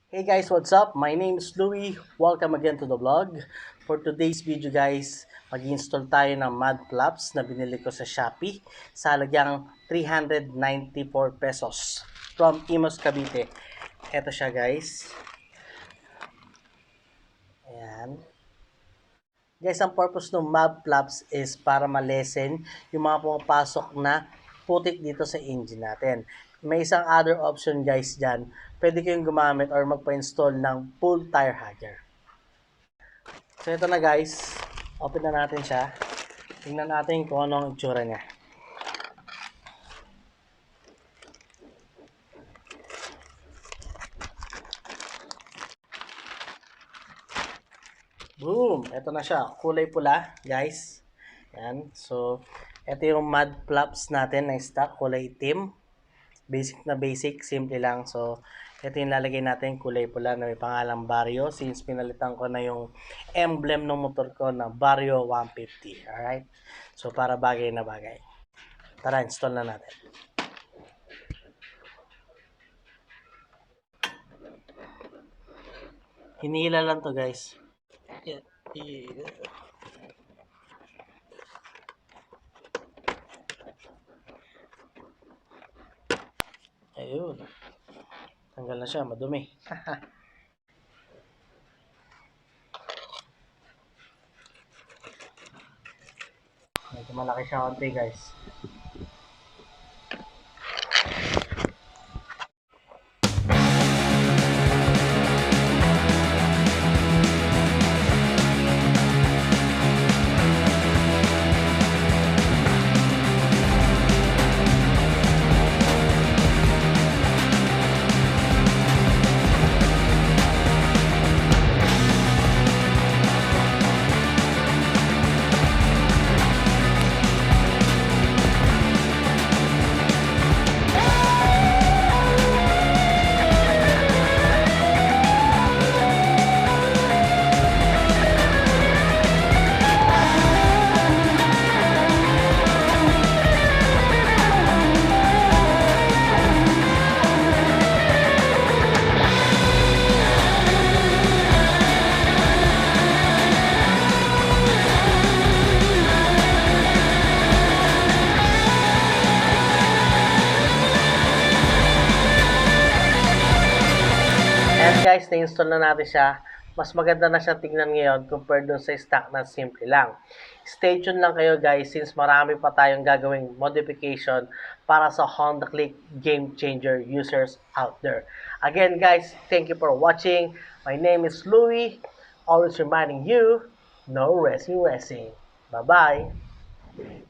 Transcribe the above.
Hey guys, what's up? My name is Louie. Welcome again to the vlog. For today's video guys, mag-install tayo ng Madflaps na binili ko sa Shopee sa halagang 394 pesos from Imos Cavite. Ito siya guys. Ayan. Guys, ang purpose ng Madflaps is para malesen yung mga pumapasok na putik dito sa engine natin. May isang other option guys dyan. Pwede kayong gumamit or magpa-install ng full tire hugger. So ito na guys, open na natin siya. Tingnan natin kung ano ang itsura niya. Boom! Ito na siya, kulay pula guys. Yan, so ito yung mud flaps natin na stock, kulay itim. Basic na basic, simple lang. So ito yung lalagay natin, kulay pula na may pangalang Vario since pinalitan ko na yung emblem ng motor ko na Vario 150. Alright? So para bagay na bagay. Tara, install na natin. Hinihila lang to guys. Ayun. Tanggal na siya, madumi. Medyo malaki siya konti guys. And guys, na-install na natin siya. Mas maganda na siya tingnan ngayon compared dun sa stock na simple lang. Stay tuned lang kayo guys since marami pa tayong gagawing modification para sa Honda Click Game Changer users out there. Again guys, thank you for watching. My name is Louie. Always reminding you, no racing. Bye-bye.